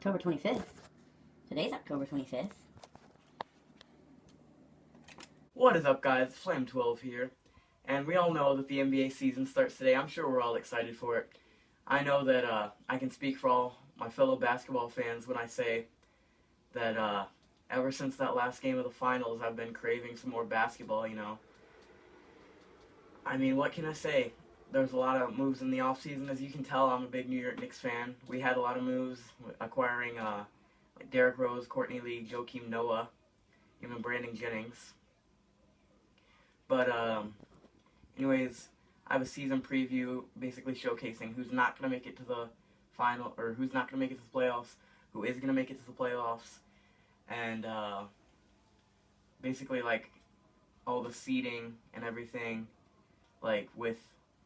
October 25th. Today's October 25th. What is up, guys? Flame12 here. And we all know that the NBA season starts today. I'm sure we're all excited for it. I know that I can speak for all my fellow basketball fans when I say that ever since that last game of the finals, I've been craving some more basketball. I mean, what can I say? There's a lot of moves in the offseason. As you can tell, I'm a big New York Knicks fan. We had a lot of moves, acquiring like Derrick Rose, Courtney Lee, Joakim Noah, even Brandon Jennings. But anyways, I have a season preview basically showcasing who's not going to make it to the final, or who's not going to make it to the playoffs, who is going to make it to the playoffs, and basically like all the seeding and everything, like with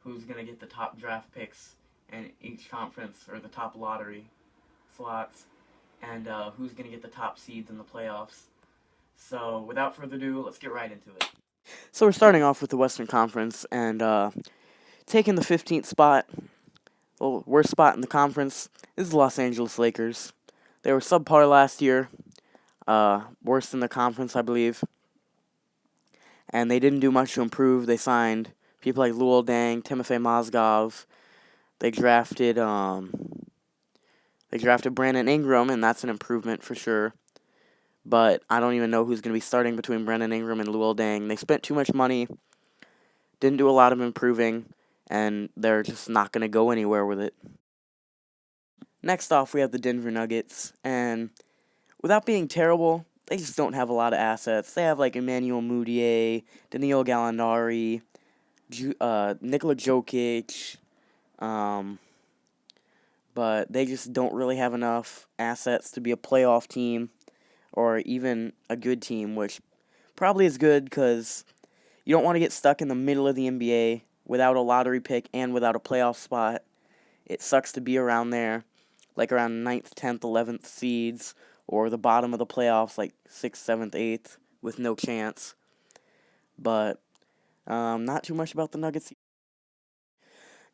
who's going to get the top draft picks in each conference, or the top lottery slots, and who's going to get the top seeds in the playoffs. So without further ado, let's get right into it. So we're starting off with the Western Conference, and taking the 15th spot, well, worst spot in the conference, is the Los Angeles Lakers. They were subpar last year, worst in the conference, I believe, and they didn't do much to improve. They signed people like Luol Deng, Timofey Mozgov. They drafted Brandon Ingram, and that's an improvement for sure. But I don't even know who's going to be starting between Brandon Ingram and Luol Deng. They spent too much money, didn't do a lot of improving, and they're just not going to go anywhere with it. Next off, we have the Denver Nuggets, and without being terrible, they just don't have a lot of assets. They have like Emmanuel Mudiay, Danilo Gallinari, Nikola Jokic, but they just don't really have enough assets to be a playoff team or even a good team, which probably is good because you don't want to get stuck in the middle of the NBA without a lottery pick and without a playoff spot. It sucks to be around there, like around 9th, 10th, 11th seeds, or the bottom of the playoffs, like 6th, 7th, 8th, with no chance. But not too much about the Nuggets.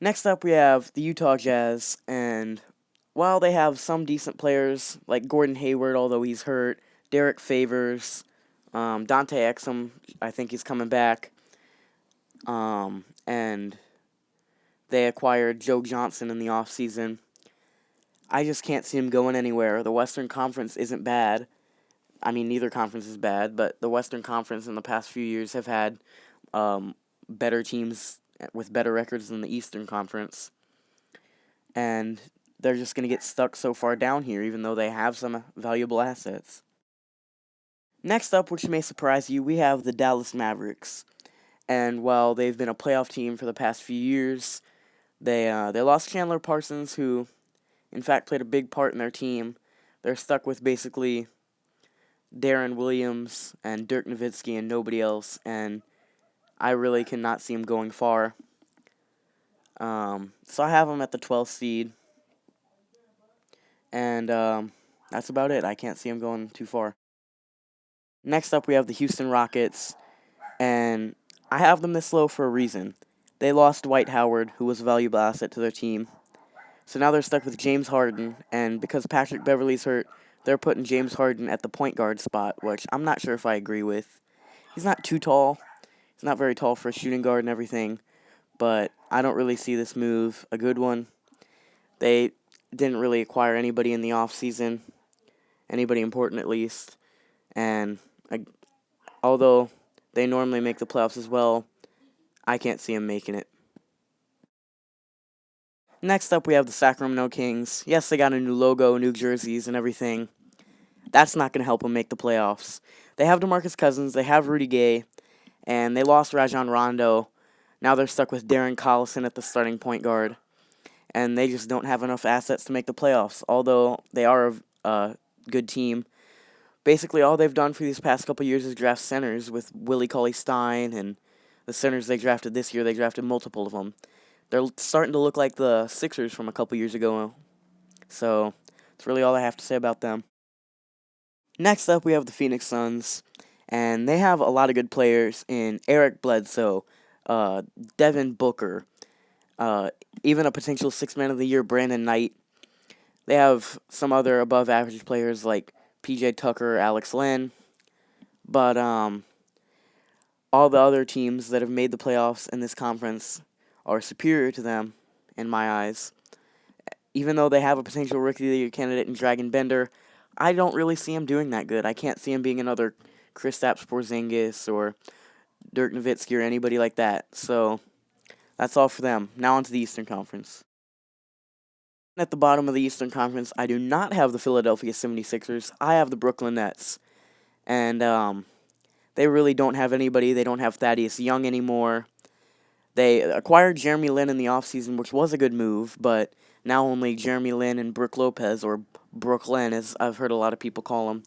Next up, we have the Utah Jazz, and while they have some decent players, like Gordon Hayward, although he's hurt, Derek Favors, Dante Exum, I think he's coming back, and they acquired Joe Johnson in the offseason. I just can't see him going anywhere. The Western Conference isn't bad. I mean, neither conference is bad, but the Western Conference in the past few years have had better teams with better records than the Eastern Conference. And they're just going to get stuck so far down here, even though they have some valuable assets. Next up, which may surprise you, we have the Dallas Mavericks. And while they've been a playoff team for the past few years, they lost Chandler Parsons, who, in fact, played a big part in their team. They're stuck with basically Darren Williams and Dirk Nowitzki and nobody else, and I really cannot see him going far. So I have them at the 12th seed, and that's about it. I can't see him going too far. Next up, we have the Houston Rockets, and I have them this low for a reason. They lost Dwight Howard, who was a valuable asset to their team. So now they're stuck with James Harden, and because Patrick Beverley's hurt, they're putting James Harden at the point guard spot, which I'm not sure if I agree with. He's not too tall. He's not very tall for a shooting guard and everything, but I don't really see this move a good one. They didn't really acquire anybody in the offseason, anybody important at least, and although they normally make the playoffs as well, I can't see them making it. Next up, we have the Sacramento Kings. Yes, they got a new logo, new jerseys, and everything. That's not going to help them make the playoffs. They have DeMarcus Cousins, they have Rudy Gay, and they lost Rajon Rondo. Now they're stuck with Darren Collison at the starting point guard, and they just don't have enough assets to make the playoffs, although they are a good team. Basically, all they've done for these past couple years is draft centers with Willie Cauley-Stein, and the centers they drafted this year, they drafted multiple of them. They're starting to look like the Sixers from a couple years ago, so that's really all I have to say about them. Next up, we have the Phoenix Suns, and they have a lot of good players in Eric Bledsoe, Devin Booker, even a potential Sixth Man of the Year, Brandon Knight. They have some other above average players like PJ Tucker, Alex Len, but all the other teams that have made the playoffs in this conference are superior to them in my eyes. Even though they have a potential Rookie of the Year candidate in Dragon Bender, I don't really see him doing that good. I can't see him being another Kristaps Porzingis or Dirk Nowitzki or anybody like that. So that's all for them. Now on to the Eastern Conference. At the bottom of the Eastern Conference, I do not have the Philadelphia 76ers. I have the Brooklyn Nets. And they really don't have anybody. They don't have Thaddeus Young anymore. They acquired Jeremy Lin in the offseason, which was a good move, but now only Jeremy Lin and Brook Lopez, or Brooklyn, as I've heard a lot of people call them,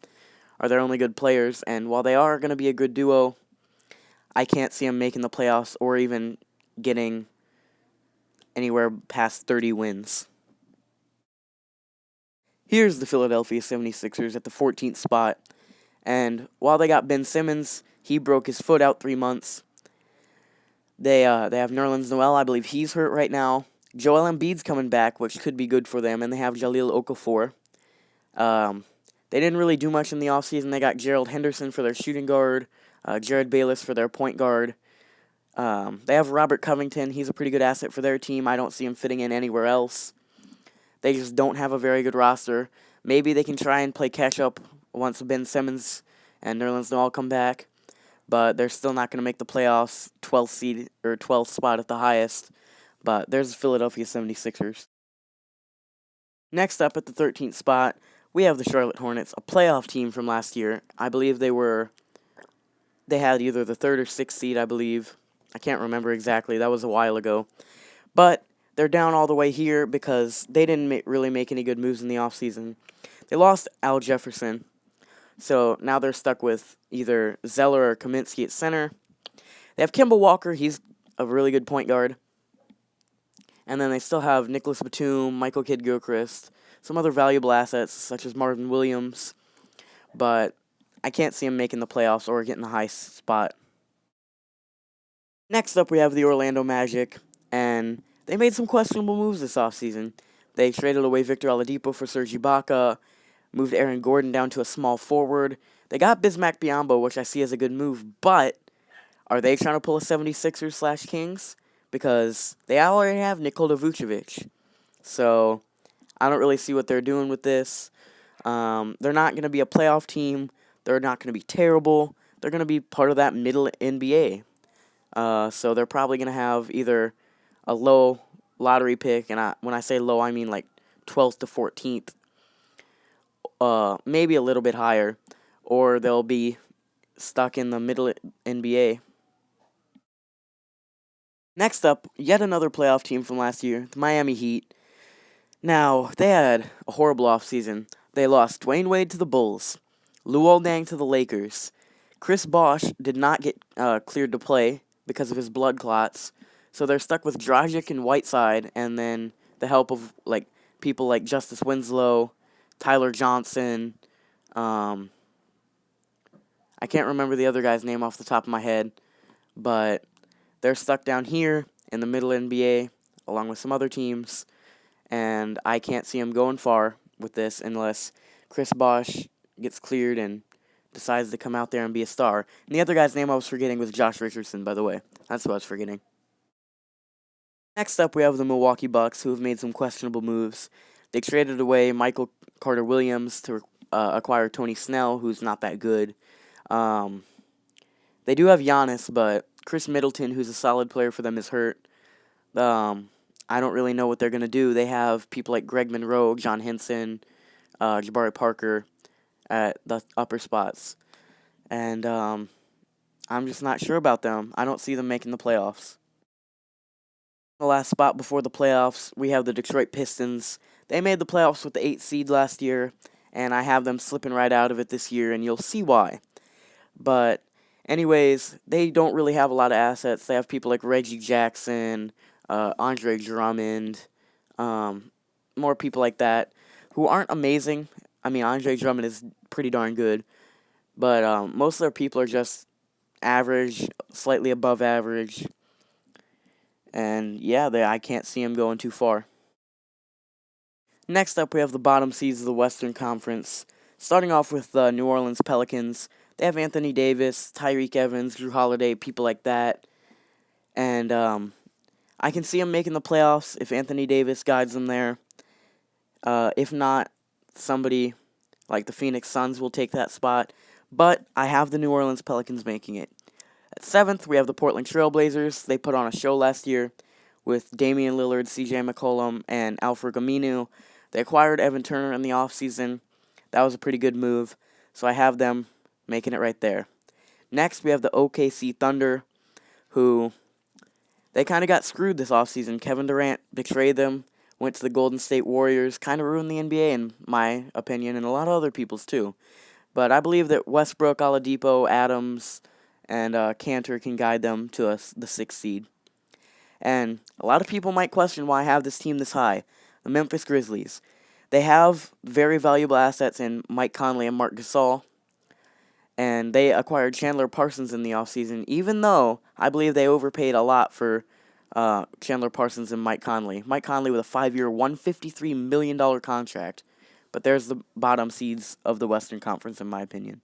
are their only good players. And while they are going to be a good duo, I can't see them making the playoffs or even getting anywhere past 30 wins. Here's the Philadelphia 76ers at the 14th spot. And while they got Ben Simmons, he broke his foot out 3 months. They have Nerlens Noel, I believe he's hurt right now. Joel Embiid's coming back, which could be good for them, and they have Jahlil Okafor. They didn't really do much in the offseason. They got Gerald Henderson for their shooting guard, Jared Bayless for their point guard. They have Robert Covington. He's a pretty good asset for their team. I don't see him fitting in anywhere else. They just don't have a very good roster. Maybe they can try and play catch-up once Ben Simmons and Nerlens Noel come back, but they're still not going to make the playoffs, 12th seed or 12th spot at the highest. But there's the Philadelphia 76ers. Next up at the 13th spot, we have the Charlotte Hornets, a playoff team from last year. I believe they had either the 3rd or 6th seed, I believe. I can't remember exactly. That was a while ago. But they're down all the way here because they didn't really make any good moves in the offseason. They lost Al Jefferson, so now they're stuck with either Zeller or Kaminsky at center. They have Kemba Walker. He's a really good point guard. And then they still have Nicholas Batum, Michael Kidd-Gilchrist, some other valuable assets such as Marvin Williams. But I can't see him making the playoffs or getting the high spot. Next up, we have the Orlando Magic, and they made some questionable moves this offseason. They traded away Victor Oladipo for Serge Ibaka, moved Aaron Gordon down to a small forward. They got Bismack Biyombo, which I see as a good move, but are they trying to pull a 76ers/Kings? Because they already have Nikola Vucevic. So I don't really see what they're doing with this. They're not going to be a playoff team. They're not going to be terrible. They're going to be part of that middle NBA. So they're probably going to have either a low lottery pick, and when I say low, I mean like 12th to 14th, maybe a little bit higher, or they'll be stuck in the middle NBA. Next up, yet another playoff team from last year, the Miami Heat. Now, they had a horrible offseason. They lost Dwayne Wade to the Bulls, Luol Deng to the Lakers. Chris Bosh did not get cleared to play because of his blood clots, so they're stuck with Dragic and Whiteside, and then the help of people like Justice Winslow, Tyler Johnson. I can't remember the other guy's name off the top of my head, but they're stuck down here in the middle NBA along with some other teams, and I can't see them going far with this unless Chris Bosh gets cleared and decides to come out there and be a star. And the other guy's name I was forgetting was Josh Richardson, by the way. That's what I was forgetting. Next up, we have the Milwaukee Bucks, who have made some questionable moves. They traded away Michael Carter-Williams to acquire Tony Snell, who's not that good. They do have Giannis, but Chris Middleton, who's a solid player for them, is hurt. I don't really know what they're going to do. They have people like Greg Monroe, John Henson, Jabari Parker at the upper spots. And I'm just not sure about them. I don't see them making the playoffs. The last spot before the playoffs, we have the Detroit Pistons. They made the playoffs with the 8th seed last year, and I have them slipping right out of it this year, and you'll see why. But anyways, they don't really have a lot of assets. They have people like Reggie Jackson, Andre Drummond, more people like that who aren't amazing. I mean, Andre Drummond is pretty darn good, but most of their people are just average, slightly above average. And yeah, I can't see them going too far. Next up, we have the bottom seeds of the Western Conference. Starting off with the New Orleans Pelicans. They have Anthony Davis, Tyreek Evans, Drew Holiday, people like that. And I can see them making the playoffs if Anthony Davis guides them there. If not, somebody like the Phoenix Suns will take that spot. But I have the New Orleans Pelicans making it. At 7th, we have the Portland Trail Blazers. They put on a show last year with Damian Lillard, CJ McCollum, and Alfred Aminu. They acquired Evan Turner in the offseason. That was a pretty good move. So I have them making it right there. Next, we have the OKC Thunder, who they kind of got screwed this offseason. Kevin Durant betrayed them, went to the Golden State Warriors, kind of ruined the NBA in my opinion, and a lot of other people's too. But I believe that Westbrook, Oladipo, Adams, and Cantor can guide them to the 6th seed. And a lot of people might question why I have this team this high. The Memphis Grizzlies. They have very valuable assets in Mike Conley and Marc Gasol. And they acquired Chandler Parsons in the offseason, even though I believe they overpaid a lot for Chandler Parsons and Mike Conley. Mike Conley with a 5-year, $153 million contract. But there's the bottom seeds of the Western Conference, in my opinion.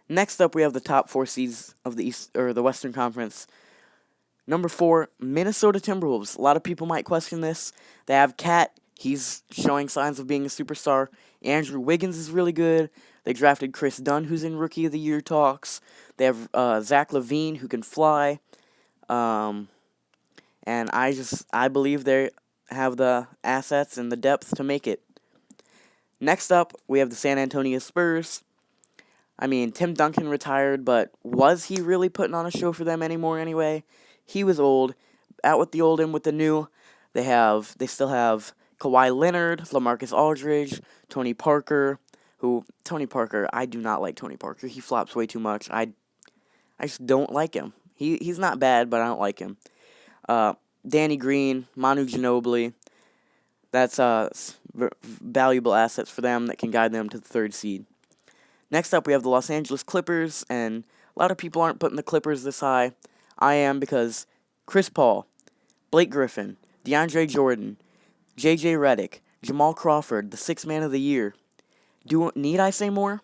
Next up, we have the top 4 seeds of the Western Conference. Number 4, Minnesota Timberwolves. A lot of people might question this. They have Cat. He's showing signs of being a superstar. Andrew Wiggins is really good. They drafted Chris Dunn, who's in Rookie of the Year talks. They have Zach LaVine, who can fly. And I believe they have the assets and the depth to make it. Next up, we have the San Antonio Spurs. I mean, Tim Duncan retired, but was he really putting on a show for them anymore anyway? He was old. Out with the old, in with the new. They still have Kawhi Leonard, LaMarcus Aldridge, Tony Parker, I do not like Tony Parker. He flops way too much. I just don't like him. He's not bad, but I don't like him. Danny Green, Manu Ginobili. That's valuable assets for them that can guide them to the 3rd seed. Next up, we have the Los Angeles Clippers, and a lot of people aren't putting the Clippers this high. I am, because Chris Paul, Blake Griffin, DeAndre Jordan, J.J. Redick, Jamal Crawford, the 6th man of the year. Need I say more?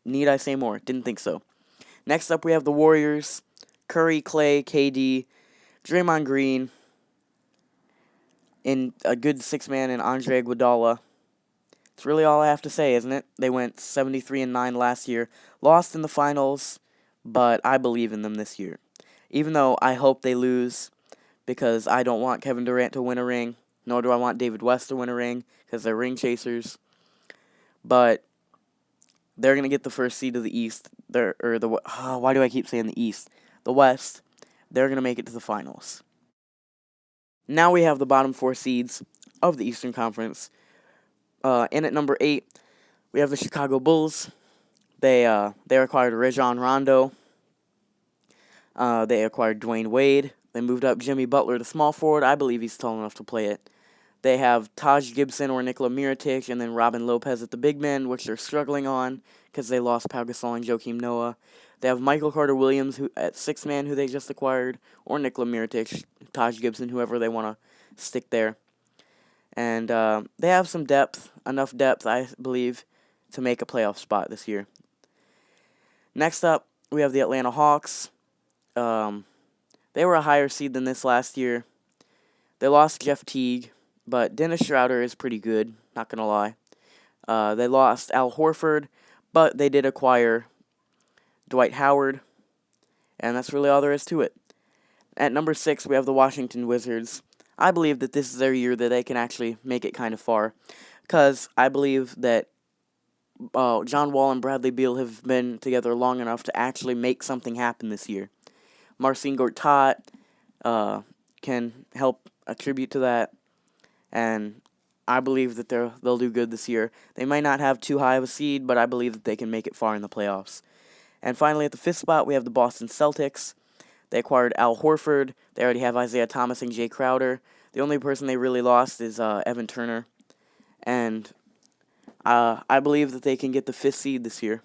Didn't think so. Next up, we have the Warriors, Curry, Clay, KD, Draymond Green, and a good 6th man in Andre Iguodala. That's really all I have to say, isn't it? They went 73-9 last year, lost in the finals, but I believe in them this year. Even though I hope they lose, because I don't want Kevin Durant to win a ring, nor do I want David West to win a ring, because they're ring chasers. But they're going to get the 1st seed of the East. Why do I keep saying the East? The West. They're going to make it to the finals. Now we have the bottom 4 seeds of the Eastern Conference. In at number 8, we have the Chicago Bulls. They acquired Rajon Rondo. They acquired Dwayne Wade. They moved up Jimmy Butler to small forward. I believe he's tall enough to play it. They have Taj Gibson or Nikola Mirotic, and then Robin Lopez at the big men, which they're struggling on because they lost Pau Gasol and Joakim Noah. They have Michael Carter-Williams who at 6th man, who they just acquired, or Nikola Mirotic, Taj Gibson, whoever they want to stick there. And they have some depth, enough depth, I believe, to make a playoff spot this year. Next up, we have the Atlanta Hawks. They were a higher seed than this last year. They lost Jeff Teague, but Dennis Schroeder is pretty good, not going to lie. They lost Al Horford, but they did acquire Dwight Howard, and that's really all there is to it. At number 6, we have the Washington Wizards. I believe that this is their year that they can actually make it kind of far, because I believe that John Wall and Bradley Beal have been together long enough to actually make something happen this year. Marcin Gortat can help attribute to that, and I believe that they'll do good this year. They might not have too high of a seed, but I believe that they can make it far in the playoffs. And finally, at the 5th spot, we have the Boston Celtics. They acquired Al Horford. They already have Isaiah Thomas and Jay Crowder. The only person they really lost is Evan Turner. And I believe that they can get the 5th seed this year.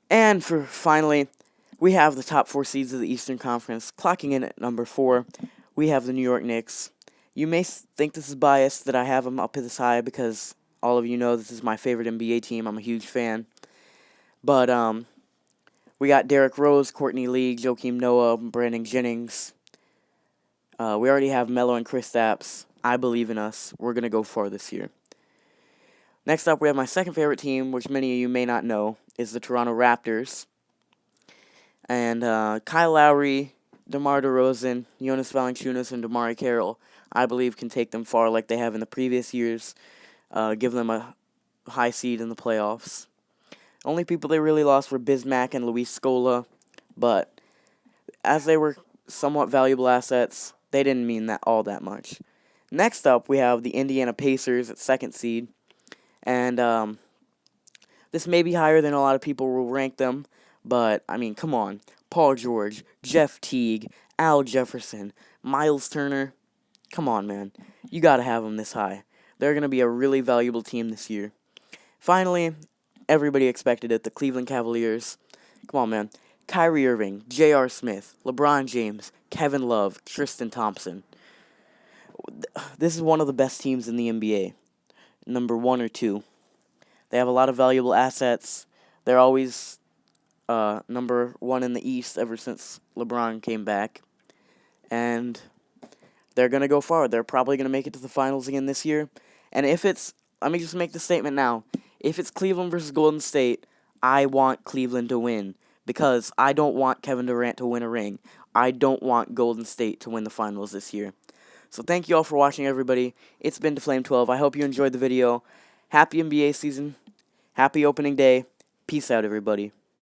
And finally, we have the top 4 seeds of the Eastern Conference. Clocking in at number 4, we have the New York Knicks. You may think this is biased that I have them up this high because all of you know this is my favorite NBA team. I'm a huge fan. But we got Derrick Rose, Courtney Lee, Joakim Noah, Brandon Jennings. We already have Melo and Kristaps. I believe in us. We're going to go far this year. Next up, we have my second favorite team, which many of you may not know, is the Toronto Raptors. And Kyle Lowry, DeMar DeRozan, Jonas Valanciunas, and DeMar Carroll, I believe, can take them far like they have in the previous years, give them a high seed in the playoffs. Only people they really lost were Bismack and Luis Scola, but as they were somewhat valuable assets, they didn't mean that all that much. Next up, we have the Indiana Pacers at second seed, and this may be higher than a lot of people will rank them, but, I mean, come on. Paul George, Jeff Teague, Al Jefferson, Miles Turner. Come on, man. You gotta have them this high. They're gonna be a really valuable team this year. Finally, everybody expected it, the Cleveland Cavaliers. Come on, man. Kyrie Irving, J.R. Smith, LeBron James, Kevin Love, Tristan Thompson. This is one of the best teams in the NBA. Number 1 or 2. They have a lot of valuable assets. They're always number 1 in the East ever since LeBron came back. And they're going to go far. They're probably going to make it to the finals again this year. And if it's, let me just make the statement now. If it's Cleveland versus Golden State, I want Cleveland to win. Because I don't want Kevin Durant to win a ring. I don't want Golden State to win the finals this year. So thank you all for watching, everybody. It's been DeFlame12. I hope you enjoyed the video. Happy NBA season. Happy opening day. Peace out, everybody.